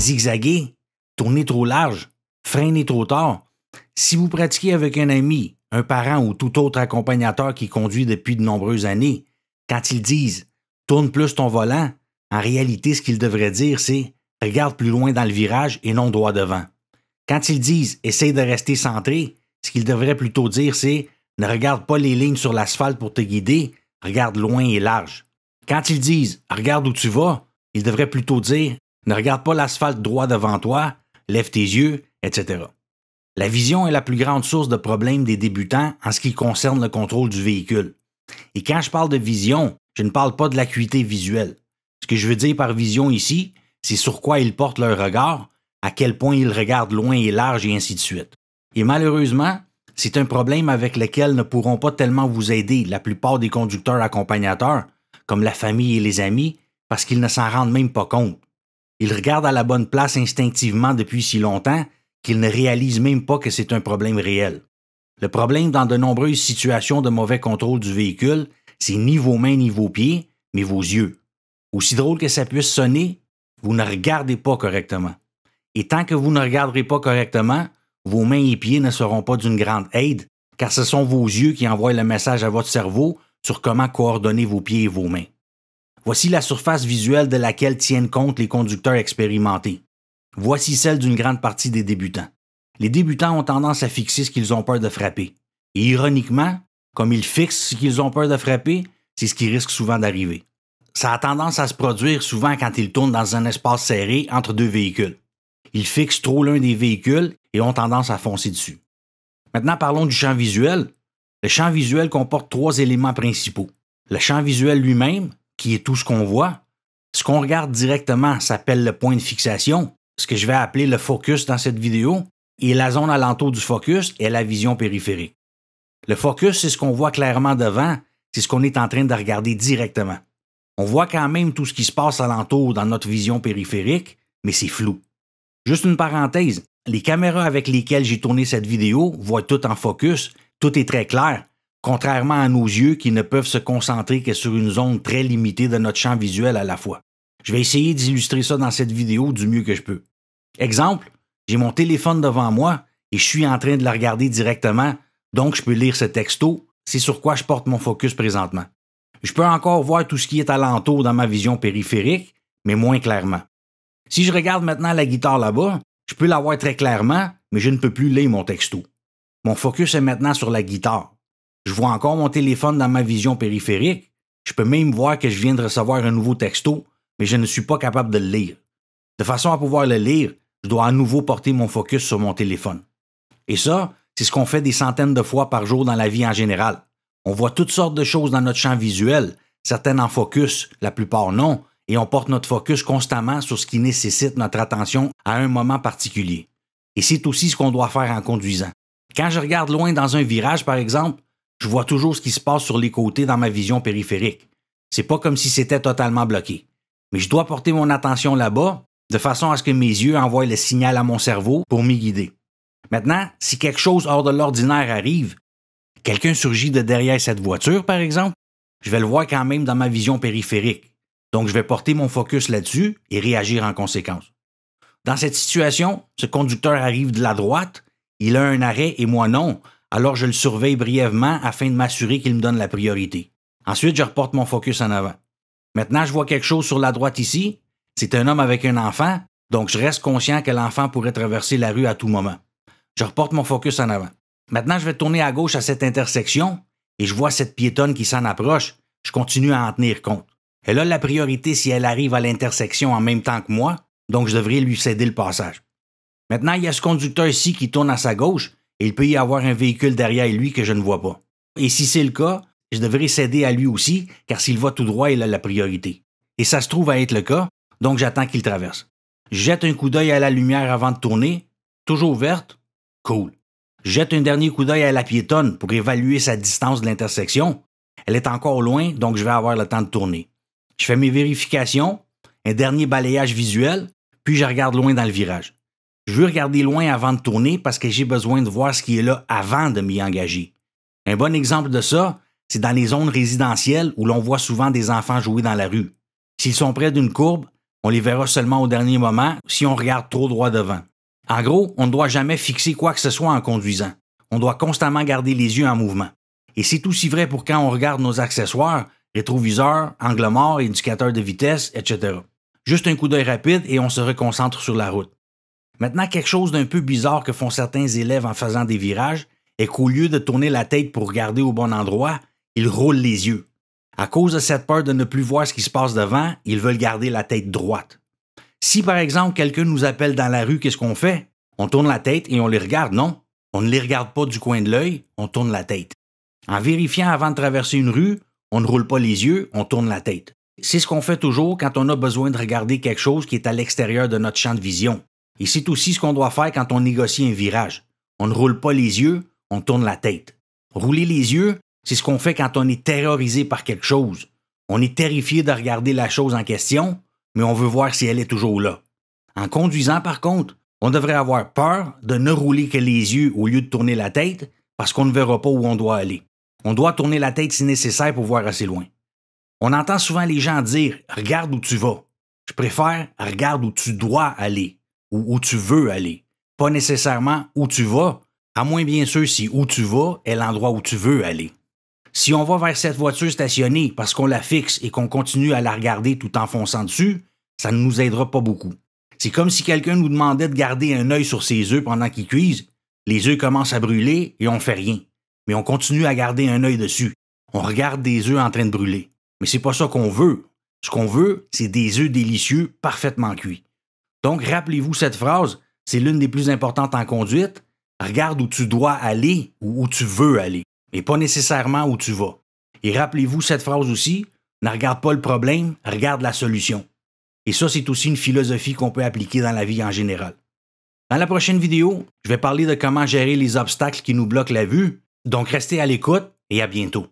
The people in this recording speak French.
zigzaguer, tourner trop large, freiner trop tard. Si vous pratiquez avec un ami, un parent ou tout autre accompagnateur qui conduit depuis de nombreuses années, quand ils disent « tourne plus ton volant », en réalité, ce qu'ils devraient dire, c'est « regarde plus loin dans le virage et non droit devant ». Quand ils disent « essaye de rester centré », ce qu'ils devraient plutôt dire, c'est « ne regarde pas les lignes sur l'asphalte pour te guider, regarde loin et large ». Quand ils disent « regarde où tu vas », ils devraient plutôt dire « ne regarde pas l'asphalte droit devant toi, lève tes yeux », etc. La vision est la plus grande source de problèmes des débutants en ce qui concerne le contrôle du véhicule. Et quand je parle de vision, je ne parle pas de l'acuité visuelle. Ce que je veux dire par vision ici, c'est sur quoi ils portent leur regard, à quel point ils regardent loin et large et ainsi de suite. Et malheureusement, c'est un problème avec lequel ne pourront pas tellement vous aider la plupart des conducteurs accompagnateurs, comme la famille et les amis, parce qu'ils ne s'en rendent même pas compte. Ils regardent à la bonne place instinctivement depuis si longtemps qu'ils ne réalisent même pas que c'est un problème réel. Le problème dans de nombreuses situations de mauvais contrôle du véhicule, c'est ni vos mains ni vos pieds, mais vos yeux. Aussi drôle que ça puisse sonner, vous ne regardez pas correctement. Et tant que vous ne regarderez pas correctement, vos mains et pieds ne seront pas d'une grande aide, car ce sont vos yeux qui envoient le message à votre cerveau sur comment coordonner vos pieds et vos mains. Voici la surface visuelle de laquelle tiennent compte les conducteurs expérimentés. Voici celle d'une grande partie des débutants. Les débutants ont tendance à fixer ce qu'ils ont peur de frapper. Et ironiquement, comme ils fixent ce qu'ils ont peur de frapper, c'est ce qui risque souvent d'arriver. Ça a tendance à se produire souvent quand ils tournent dans un espace serré entre deux véhicules. Ils fixent trop l'un des véhicules et ont tendance à foncer dessus. Maintenant, parlons du champ visuel. Le champ visuel comporte 3 éléments principaux. Le champ visuel lui-même, qui est tout ce qu'on voit. Ce qu'on regarde directement s'appelle le point de fixation, ce que je vais appeler le focus dans cette vidéo, et la zone alentour du focus est la vision périphérique. Le focus, c'est ce qu'on voit clairement devant, c'est ce qu'on est en train de regarder directement. On voit quand même tout ce qui se passe alentour dans notre vision périphérique, mais c'est flou. Juste une parenthèse, les caméras avec lesquelles j'ai tourné cette vidéo voient tout en focus, tout est très clair, contrairement à nos yeux qui ne peuvent se concentrer que sur une zone très limitée de notre champ visuel à la fois. Je vais essayer d'illustrer ça dans cette vidéo du mieux que je peux. Exemple, j'ai mon téléphone devant moi et je suis en train de le regarder directement, donc je peux lire ce texto, c'est sur quoi je porte mon focus présentement. Je peux encore voir tout ce qui est alentour dans ma vision périphérique, mais moins clairement. Si je regarde maintenant la guitare là-bas, je peux la voir très clairement, mais je ne peux plus lire mon texto. Mon focus est maintenant sur la guitare. Je vois encore mon téléphone dans ma vision périphérique. Je peux même voir que je viens de recevoir un nouveau texto, mais je ne suis pas capable de le lire. De façon à pouvoir le lire, je dois à nouveau porter mon focus sur mon téléphone. Et ça, c'est ce qu'on fait des centaines de fois par jour dans la vie en général. On voit toutes sortes de choses dans notre champ visuel, certaines en focus, la plupart non, et on porte notre focus constamment sur ce qui nécessite notre attention à un moment particulier. Et c'est aussi ce qu'on doit faire en conduisant. Quand je regarde loin dans un virage, par exemple, je vois toujours ce qui se passe sur les côtés dans ma vision périphérique. C'est pas comme si c'était totalement bloqué. Mais je dois porter mon attention là-bas, de façon à ce que mes yeux envoient le signal à mon cerveau pour m'y guider. Maintenant, si quelque chose hors de l'ordinaire arrive, quelqu'un surgit de derrière cette voiture, par exemple, je vais le voir quand même dans ma vision périphérique. Donc, je vais porter mon focus là-dessus et réagir en conséquence. Dans cette situation, ce conducteur arrive de la droite, il a un arrêt et moi non, alors je le surveille brièvement afin de m'assurer qu'il me donne la priorité. Ensuite, je reporte mon focus en avant. Maintenant, je vois quelque chose sur la droite ici. C'est un homme avec un enfant, donc je reste conscient que l'enfant pourrait traverser la rue à tout moment. Je reporte mon focus en avant. Maintenant, je vais tourner à gauche à cette intersection et je vois cette piétonne qui s'en approche. Je continue à en tenir compte. Elle a la priorité si elle arrive à l'intersection en même temps que moi, donc je devrais lui céder le passage. Maintenant, il y a ce conducteur ici qui tourne à sa gauche et il peut y avoir un véhicule derrière lui que je ne vois pas. Et si c'est le cas, je devrais céder à lui aussi, car s'il va tout droit, il a la priorité. Et ça se trouve à être le cas, donc j'attends qu'il traverse. Je jette un coup d'œil à la lumière avant de tourner. Toujours verte? Cool. Je jette un dernier coup d'œil à la piétonne pour évaluer sa distance de l'intersection. Elle est encore loin, donc je vais avoir le temps de tourner. Je fais mes vérifications, un dernier balayage visuel, puis je regarde loin dans le virage. Je veux regarder loin avant de tourner parce que j'ai besoin de voir ce qui est là avant de m'y engager. Un bon exemple de ça, c'est dans les zones résidentielles où l'on voit souvent des enfants jouer dans la rue. S'ils sont près d'une courbe, On les verra seulement au dernier moment si on regarde trop droit devant. En gros, on ne doit jamais fixer quoi que ce soit en conduisant. On doit constamment garder les yeux en mouvement. Et c'est aussi vrai pour quand on regarde nos accessoires, rétroviseurs, angle mort, indicateur de vitesse, etc. Juste un coup d'œil rapide et on se reconcentre sur la route. Maintenant, quelque chose d'un peu bizarre que font certains élèves en faisant des virages est qu'au lieu de tourner la tête pour regarder au bon endroit, ils roulent les yeux. À cause de cette peur de ne plus voir ce qui se passe devant, ils veulent garder la tête droite. Si par exemple quelqu'un nous appelle dans la rue, qu'est-ce qu'on fait? On tourne la tête et on les regarde, non? On ne les regarde pas du coin de l'œil, on tourne la tête. En vérifiant avant de traverser une rue, on ne roule pas les yeux, on tourne la tête. C'est ce qu'on fait toujours quand on a besoin de regarder quelque chose qui est à l'extérieur de notre champ de vision. Et c'est aussi ce qu'on doit faire quand on négocie un virage. On ne roule pas les yeux, on tourne la tête. Rouler les yeux, c'est ce qu'on fait quand on est terrorisé par quelque chose. On est terrifié de regarder la chose en question, mais on veut voir si elle est toujours là. En conduisant, par contre, on devrait avoir peur de ne rouler que les yeux au lieu de tourner la tête parce qu'on ne verra pas où on doit aller. On doit tourner la tête si nécessaire pour voir assez loin. On entend souvent les gens dire « regarde où tu vas ». Je préfère « regarde où tu dois aller » ou « où tu veux aller ». Pas nécessairement « où tu vas », à moins bien sûr si « où tu vas » est l'endroit où tu veux aller. Si on va vers cette voiture stationnée parce qu'on la fixe et qu'on continue à la regarder tout en fonçant dessus, ça ne nous aidera pas beaucoup. C'est comme si quelqu'un nous demandait de garder un œil sur ses œufs pendant qu'ils cuisent. Les œufs commencent à brûler et on fait rien. Mais on continue à garder un œil dessus. On regarde des œufs en train de brûler. Mais c'est pas ça qu'on veut. Ce qu'on veut, c'est des œufs délicieux, parfaitement cuits. Donc, rappelez-vous cette phrase, c'est l'une des plus importantes en conduite. Regarde où tu dois aller ou où tu veux aller, mais pas nécessairement où tu vas. Et rappelez-vous cette phrase aussi, ne regarde pas le problème, regarde la solution. Et ça, c'est aussi une philosophie qu'on peut appliquer dans la vie en général. Dans la prochaine vidéo, je vais parler de comment gérer les obstacles qui nous bloquent la vue. Donc, restez à l'écoute et à bientôt.